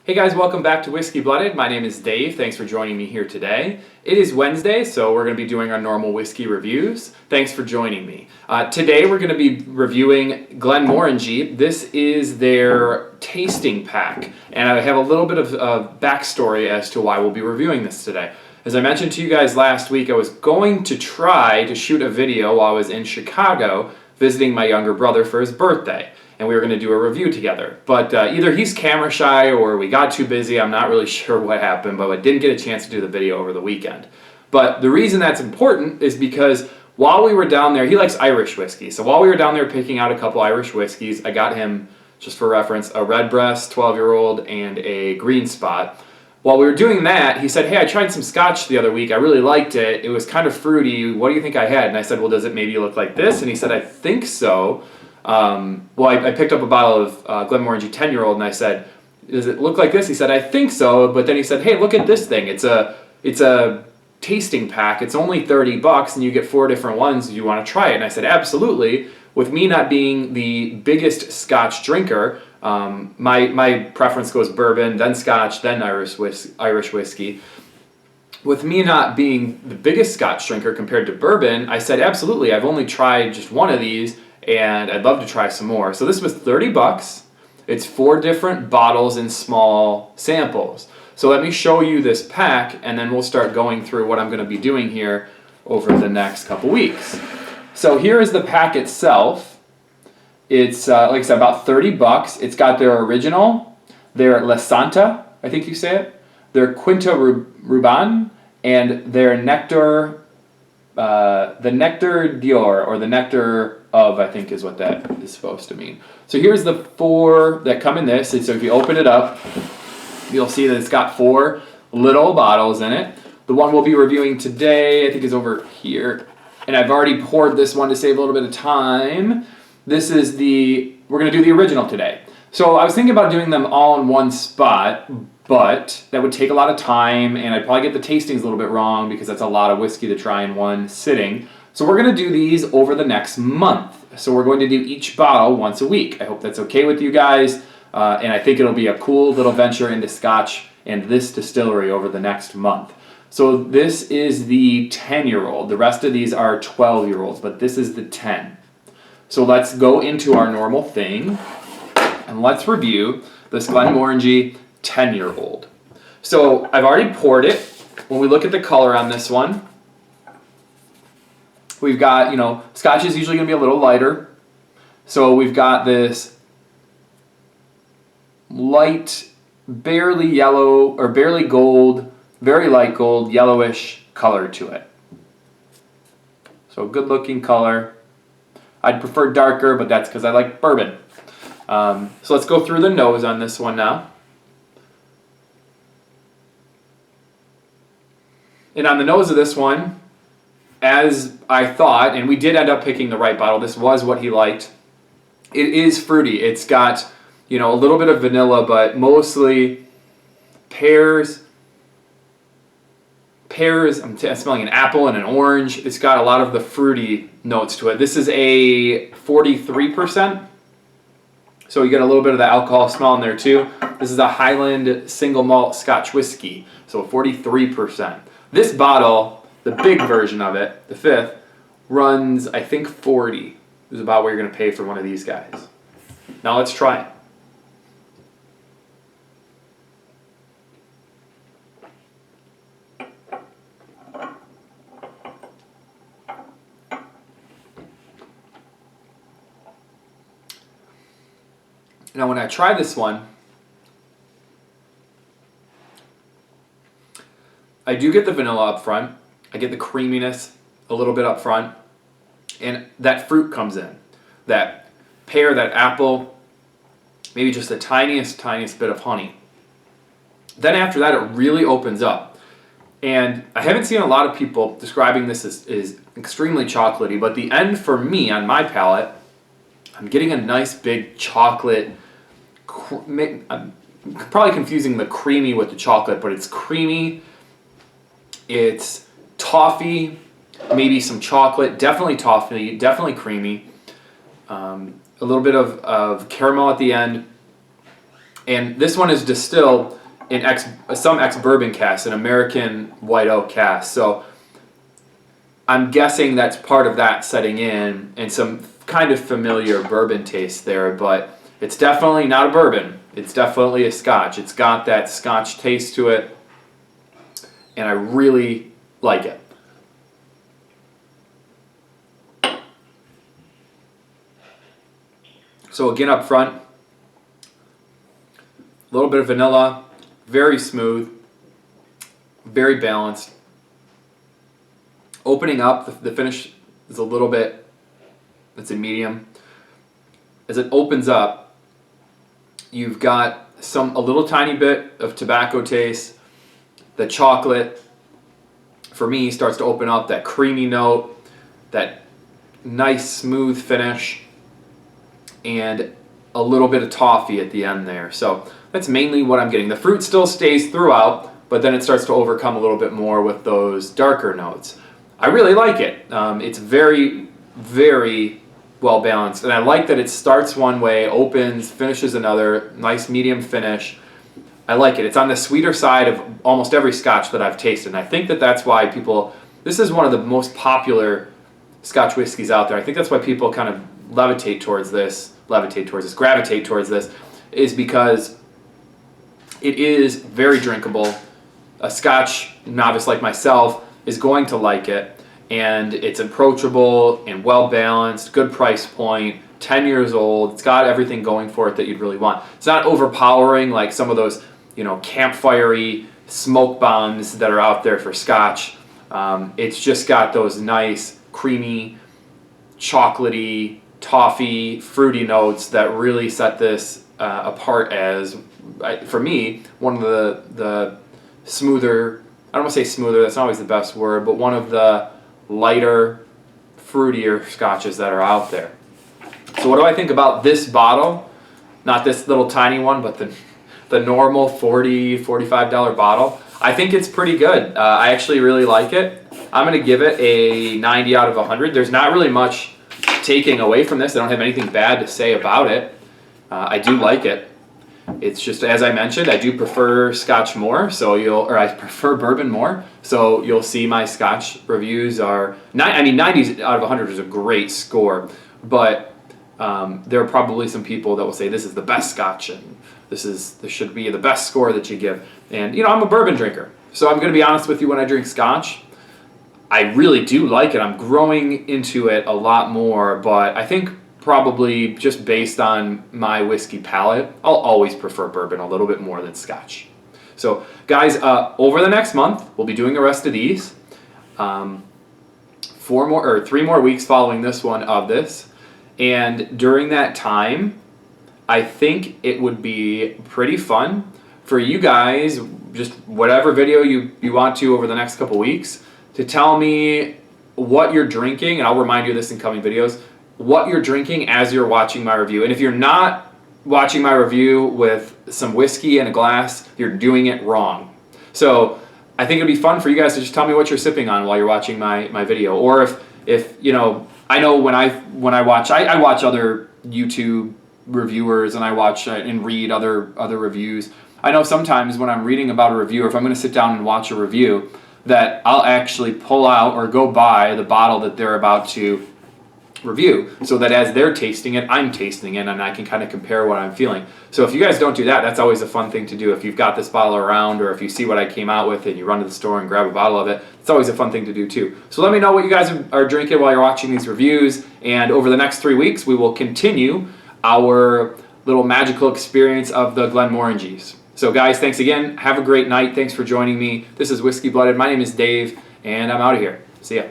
Hey guys, welcome back to Whiskey Blooded. My name is Dave. Thanks for joining me here today. It is Wednesday, so we're going to be doing our normal whiskey reviews. Thanks for joining me. Today we're going to be reviewing Glenmorangie. This is their tasting pack, and I have a little bit of backstory as to why we'll be reviewing this today. As I mentioned to you guys last week, I was going to try to shoot a video while I was in Chicago visiting my younger brother for his birthday. And we were going to do a review together. But either he's camera shy or we got too busy. I'm not really sure what happened, but I didn't get a chance to do the video over the weekend. But the reason that's important is because while we were down there, he likes Irish whiskey. So while we were down there picking out a couple Irish whiskeys, I got him, just for reference, a Redbreast 12-year-old and a Green Spot. While we were doing that, he said, hey, I tried some scotch the other week. I really liked it. It was kind of fruity. What do you think I had? And I said, well, does it maybe look like this? And he said, I think so. I picked up a bottle of Glenmorangie 10-year-old and I said, does it look like this? He said, I think so. But then he said, hey, look at this thing. It's a tasting pack. It's only $30 and you get 4 different ones. Do you want to try it? And I said, absolutely. With me not being the biggest scotch drinker, my preference goes bourbon, then scotch, then Irish whiskey. With me not being the biggest scotch drinker compared to bourbon, I said, absolutely. I've only tried just one of these and I'd love to try some more. So this was $30. It's 4 different bottles in small samples. So let me show you this pack and then we'll start going through what I'm going to be doing here over the next couple weeks. So here is the pack itself. It's, like I said, about $30. It's got their original, their La Santa, I think you say it, their Quinta Ruban, and their Nectar, the Nectar Dior, or the Nectar of, I think is what that is supposed to mean. So here's the 4 that come in this. And so if you open it up, you'll see that it's got 4 little bottles in it. The one we'll be reviewing today, I think, is over here. And I've already poured this one to save a little bit of time. This is we're going to do the original today. So I was thinking about doing them all in one spot, but that would take a lot of time, and I'd probably get the tastings a little bit wrong because that's a lot of whiskey to try in one sitting. So we're going to do these over the next month. So we're going to do each bottle once a week. I hope that's okay with you guys, and I think it'll be a cool little venture into scotch and this distillery over the next month. So this is the 10-year-old. The rest of these are 12-year-olds, but this is the 10. So let's go into our normal thing, and let's review this Glenmorangie 10-year-old. So I've already poured it. When we look at the color on this one, we've got, scotch is usually going to be a little lighter. So we've got this light, barely yellow, or barely gold, very light gold, yellowish color to it. So good looking color. I'd prefer darker, but that's because I like bourbon. So let's go through the nose on this one now. And on the nose of this one, as I thought, and we did end up picking the right bottle, this was what he liked. It is fruity. It's got, a little bit of vanilla, but mostly pears. I'm smelling an apple and an orange. It's got a lot of the fruity notes to it. This is a 43%. So you get a little bit of the alcohol smell in there too. This is a Highland single malt Scotch whiskey. So 43%. This bottle, the big version of it, the 5th, runs, I think, 40. Is about what you're going to pay for one of these guys. Now let's try it. Now when I try this one, I do get the vanilla up front. I get the creaminess a little bit up front. And that fruit comes in. That pear, that apple, maybe just the tiniest bit of honey. Then after that, it really opens up. And I haven't seen a lot of people describing this as extremely chocolatey, but the end for me, on my palate, I'm getting a nice big chocolate. I'm probably confusing the creamy with the chocolate, but it's creamy. It's toffee, maybe some chocolate, definitely toffee, definitely creamy. A little bit of caramel at the end. And this one is distilled in some ex-bourbon cask, an American white oak cask. So I'm guessing that's part of that setting in and some kind of familiar bourbon taste there, but it's definitely not a bourbon. It's definitely a Scotch. It's got that Scotch taste to it, and I really like it. So again, up front, a little bit of vanilla, very smooth, very balanced. Opening up, the finish is a little bit, it's a medium. As it opens up, you've got a little tiny bit of tobacco taste. The chocolate, for me, starts to open up, that creamy note, that nice smooth finish, and a little bit of toffee at the end there. So that's mainly what I'm getting. The fruit still stays throughout, but then it starts to overcome a little bit more with those darker notes. I really like it. It's very, very well balanced, and I like that it starts one way, opens, finishes another, nice medium finish. I like it. It's on the sweeter side of almost every Scotch that I've tasted, and I think that that's why this is one of the most popular Scotch whiskeys out there. I think that's why people kind of gravitate towards this, is because it is very drinkable. A Scotch novice like myself is going to like it, and it's approachable and well balanced, good price point, 10 years old. It's got everything going for it that you'd really want. It's not overpowering like some of those, campfire-y smoke bombs that are out there for Scotch. It's just got those nice, creamy, chocolatey, toffee, fruity notes that really set this apart as, for me, one of the smoother, I don't want to say smoother, that's not always the best word, but one of the lighter, fruitier Scotches that are out there. So what do I think about this bottle? Not this little tiny one, but the normal $40, $45 bottle. I think it's pretty good. I actually really like it. I'm going to give it a 90 out of 100. There's not really much taking away from this. I don't have anything bad to say about it. I do like it. It's just, as I mentioned, I do prefer Scotch more, I prefer bourbon more. So you'll see my Scotch reviews are, 90 out of 100 is a great score, but there are probably some people that will say this is the best Scotch and this should be the best score that you give. And I'm a bourbon drinker, so I'm going to be honest with you. When I drink Scotch, I really do like it. I'm growing into it a lot more, but I think probably just based on my whiskey palate, I'll always prefer bourbon a little bit more than Scotch. So guys, over the next month, we'll be doing the rest of these. 3 more weeks following this one of this. And during that time, I think it would be pretty fun for you guys, just whatever video you want to over the next couple weeks, to tell me what you're drinking, and I'll remind you of this in coming videos, what you're drinking as you're watching my review. And if you're not watching my review with some whiskey and a glass, you're doing it wrong. So I think it'd be fun for you guys to just tell me what you're sipping on while you're watching my video. Or if I know when I watch other YouTube reviewers and I watch and read other reviews. I know sometimes when I'm reading about a review, or if I'm going to sit down and watch a review, that I'll actually pull out or go buy the bottle that they're about to review, so that as they're tasting it, I'm tasting it, and I can kind of compare what I'm feeling. So if you guys don't do that, that's always a fun thing to do. If you've got this bottle around, or if you see what I came out with and you run to the store and grab a bottle of it, it's always a fun thing to do too. So let me know what you guys are drinking while you're watching these reviews, and over the next 3 weeks, we will continue our little magical experience of the Glenmorangies. So guys, thanks again. Have a great night. Thanks for joining me. This is Whiskey Blooded. My name is Dave, and I'm out of here. See ya.